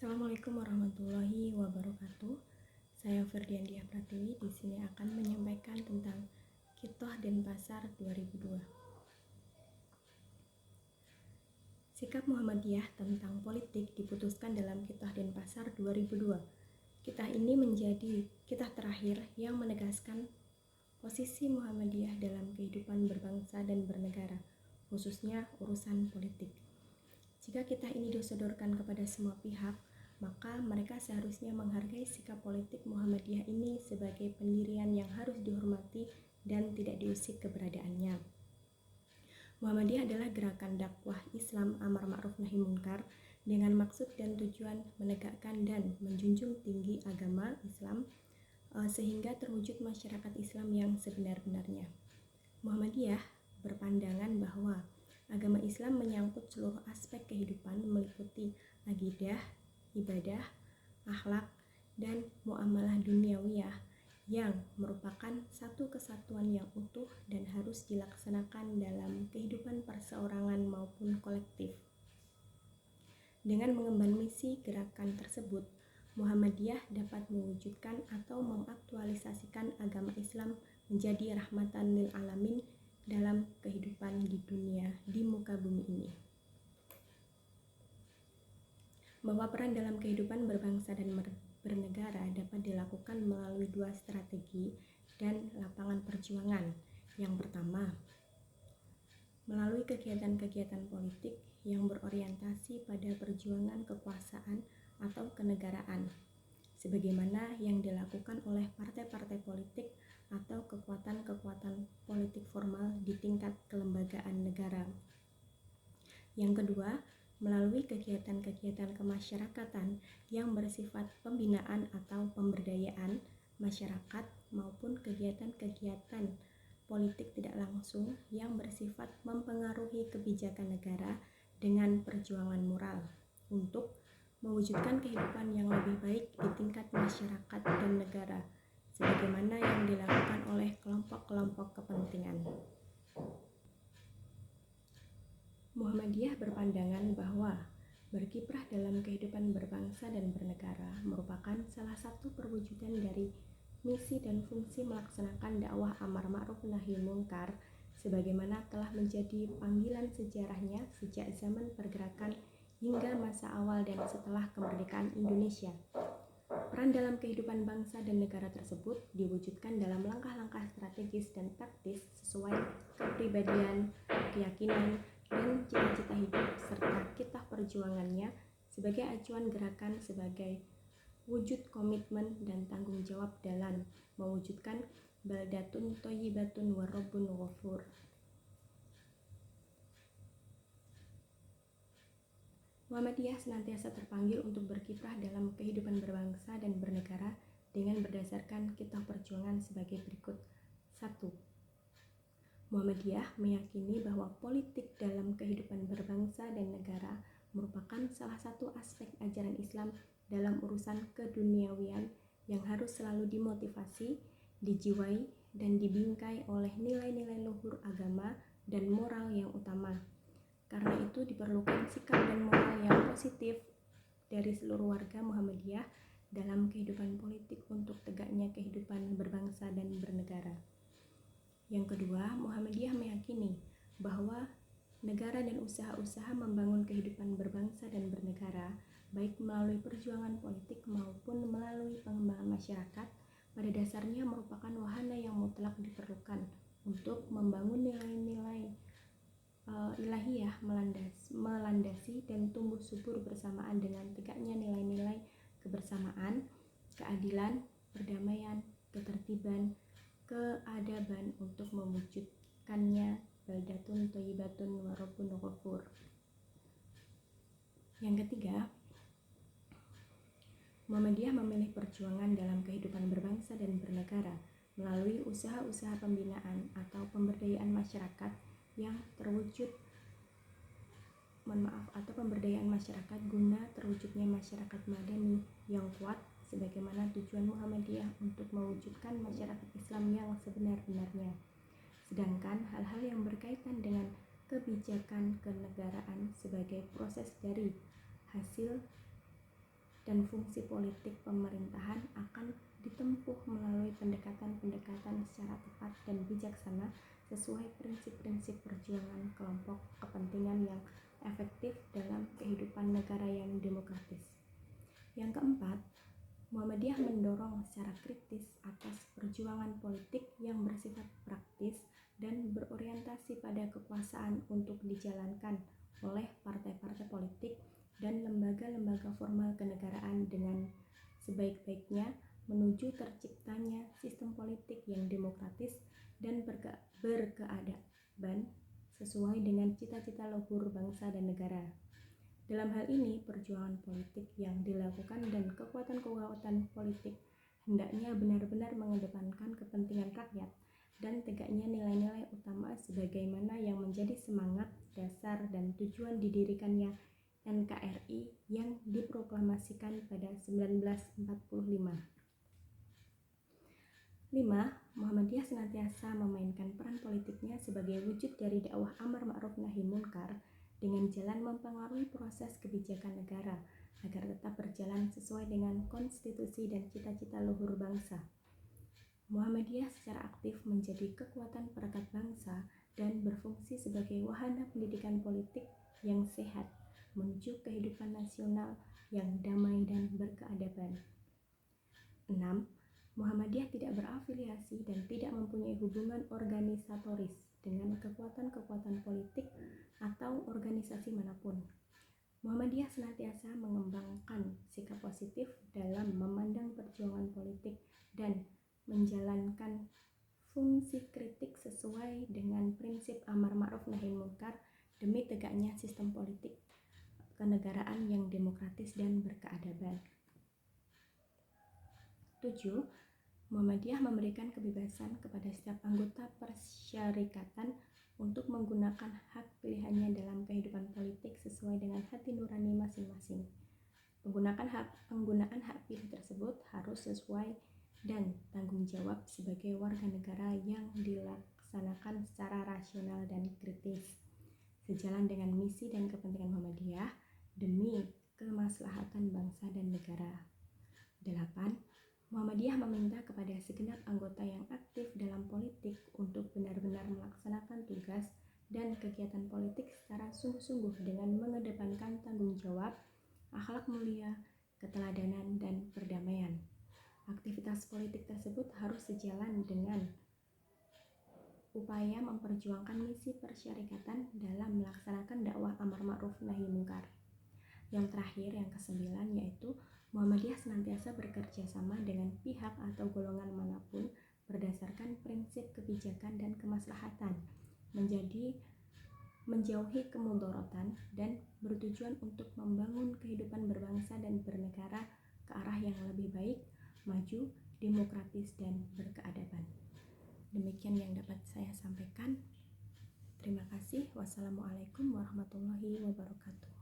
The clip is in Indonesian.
Assalamualaikum warahmatullahi wabarakatuh. Saya Ferdian Diah Pratiwi di sini akan menyampaikan tentang Qitoh Denpasar 2002. Sikap Muhammadiyah tentang politik diputuskan dalam Qitoh Denpasar 2002. Qitoh ini menjadi qitoh terakhir yang menegaskan posisi Muhammadiyah dalam kehidupan berbangsa dan bernegara, khususnya urusan politik. Jika qitoh ini disodorkan kepada semua pihak, maka mereka seharusnya menghargai sikap politik Muhammadiyah ini sebagai pendirian yang harus dihormati dan tidak diusik keberadaannya. Muhammadiyah adalah gerakan dakwah Islam amar ma'ruf nahi munkar dengan maksud dan tujuan menegakkan dan menjunjung tinggi agama Islam sehingga terwujud masyarakat Islam yang sebenar-benarnya. Muhammadiyah berpandangan bahwa agama Islam menyangkut seluruh aspek kehidupan meliputi akidah, ibadah, akhlak, dan muamalah duniawiyah yang merupakan satu kesatuan yang utuh dan harus dilaksanakan dalam kehidupan perseorangan maupun kolektif. Dengan mengemban misi gerakan tersebut, Muhammadiyah dapat mewujudkan atau mengaktualisasikan agama Islam menjadi rahmatan lil alamin dalam kehidupan di dunia di muka bumi ini. Bahwa peran dalam kehidupan berbangsa dan bernegara dapat dilakukan melalui dua strategi dan lapangan perjuangan. Yang pertama, melalui kegiatan-kegiatan politik yang berorientasi pada perjuangan kekuasaan atau kenegaraan, sebagaimana yang dilakukan oleh partai-partai politik atau kekuatan-kekuatan politik formal di tingkat kelembagaan negara. Yang kedua, melalui kegiatan-kegiatan kemasyarakatan yang bersifat pembinaan atau pemberdayaan masyarakat maupun kegiatan-kegiatan politik tidak langsung yang bersifat mempengaruhi kebijakan negara dengan perjuangan moral untuk mewujudkan kehidupan yang lebih baik di tingkat masyarakat dan negara, sebagaimana yang dilakukan oleh kelompok-kelompok kepentingan. Muhammadiyah berpandangan bahwa berkiprah dalam kehidupan berbangsa dan bernegara merupakan salah satu perwujudan dari misi dan fungsi melaksanakan dakwah amar ma'ruf nahi munkar sebagaimana telah menjadi panggilan sejarahnya sejak zaman pergerakan hingga masa awal dan setelah kemerdekaan Indonesia. Peran dalam kehidupan bangsa dan negara tersebut diwujudkan dalam langkah-langkah strategis dan taktis sesuai kepribadian, keyakinan, dan cita-cita hidup serta kitab perjuangannya sebagai acuan gerakan sebagai wujud komitmen dan tanggung jawab dalam mewujudkan baldatun thayyibatun wa rabbun ghafur. Muhammadiyah senantiasa terpanggil untuk berkiprah dalam kehidupan berbangsa dan bernegara dengan berdasarkan kitab perjuangan sebagai berikut. 1. Muhammadiyah meyakini bahwa politik dalam kehidupan berbangsa dan negara merupakan salah satu aspek ajaran Islam dalam urusan keduniawian yang harus selalu dimotivasi, dijiwai, dan dibingkai oleh nilai-nilai luhur agama dan moral yang utama. Karena itu diperlukan sikap dan moral yang positif dari seluruh warga Muhammadiyah dalam kehidupan politik untuk tegaknya kehidupan berbangsa dan bernegara. Yang kedua, Muhammadiyah meyakini bahwa negara dan usaha-usaha membangun kehidupan berbangsa dan bernegara, baik melalui perjuangan politik maupun melalui pengembangan masyarakat, pada dasarnya merupakan wahana yang mutlak diperlukan untuk membangun nilai-nilai ilahiyah melandasi dan tumbuh subur bersamaan dengan tegaknya nilai-nilai kebersamaan, keadilan, perdamaian, ketertiban, keadaban untuk mewujudkannya baldatun thayyibatun wa rabbun ghafur. Yang ketiga, Muhammadiyah memilih perjuangan dalam kehidupan berbangsa dan bernegara melalui usaha-usaha pembinaan atau pemberdayaan masyarakat yang pemberdayaan masyarakat guna terwujudnya masyarakat madani yang kuat sebagaimana tujuan Muhammadiyah untuk mewujudkan masyarakat Islam yang sebenar-benarnya. Sedangkan hal-hal yang berkaitan dengan kebijakan kenegaraan sebagai proses dari hasil dan fungsi politik pemerintahan akan ditempuh melalui pendekatan-pendekatan secara tepat dan bijaksana sesuai prinsip-prinsip perjuangan kelompok kepentingan yang efektif dalam kehidupan negara yang demokratis. Yang keempat, Muhammadiyah mendorong secara kritis atas perjuangan politik yang bersifat praktis dan berorientasi pada kekuasaan untuk dijalankan oleh partai-partai politik dan lembaga-lembaga formal kenegaraan dengan sebaik-baiknya menuju terciptanya sistem politik yang demokratis dan berkeadaban sesuai dengan cita-cita luhur bangsa dan negara. Dalam hal ini, perjuangan politik yang dilakukan dan kekuatan-kekuatan politik hendaknya benar-benar mengedepankan kepentingan rakyat dan tegaknya nilai-nilai utama sebagaimana yang menjadi semangat, dasar, dan tujuan didirikannya NKRI yang diproklamasikan pada 1945. 5. Muhammadiyah senantiasa memainkan peran politiknya sebagai wujud dari dakwah amar ma'ruf nahi munkar dengan jalan mempengaruhi proses kebijakan negara agar tetap berjalan sesuai dengan konstitusi dan cita-cita luhur bangsa. Muhammadiyah secara aktif menjadi kekuatan perekat bangsa dan berfungsi sebagai wahana pendidikan politik yang sehat menuju kehidupan nasional yang damai dan berkeadaban. 6. Muhammadiyah tidak berafiliasi dan tidak mempunyai hubungan organisatoris dengan kekuatan-kekuatan politik atau organisasi manapun. Muhammadiyah senantiasa mengembangkan sikap positif dalam memandang perjuangan politik dan menjalankan fungsi kritik sesuai dengan prinsip amar ma'ruf nahi munkar demi tegaknya sistem politik kenegaraan yang demokratis dan berkeadaban. 7. Muhammadiyah memberikan kebebasan kepada setiap anggota persyarikatan untuk menggunakan hak pilihannya dalam kehidupan politik sesuai dengan hati nurani masing-masing. Penggunaan hak pilih tersebut harus sesuai dan tanggung jawab sebagai warga negara yang dilaksanakan secara rasional dan kritis, sejalan dengan misi dan kepentingan Muhammadiyah demi kemaslahatan bangsa dan negara. 8. Muhammadiyah meminta kepada segenap anggota yang aktif dalam politik untuk benar-benar melaksanakan tugas dan kegiatan politik secara sungguh-sungguh dengan mengedepankan tanggung jawab, akhlak mulia, keteladanan, dan perdamaian. Aktivitas politik tersebut harus sejalan dengan upaya memperjuangkan misi persyarikatan dalam melaksanakan dakwah amar ma'ruf nahi munkar. Yang terakhir, yang ke-9, yaitu Muhammadiyah senantiasa bekerja sama dengan pihak atau golongan manapun berdasarkan prinsip kebijakan dan kemaslahatan, menjauhi kemudorotan dan bertujuan untuk membangun kehidupan berbangsa dan bernegara ke arah yang lebih baik, maju, demokratis, dan berkeadaban. Demikian yang dapat saya sampaikan. Terima kasih. Wassalamualaikum warahmatullahi wabarakatuh.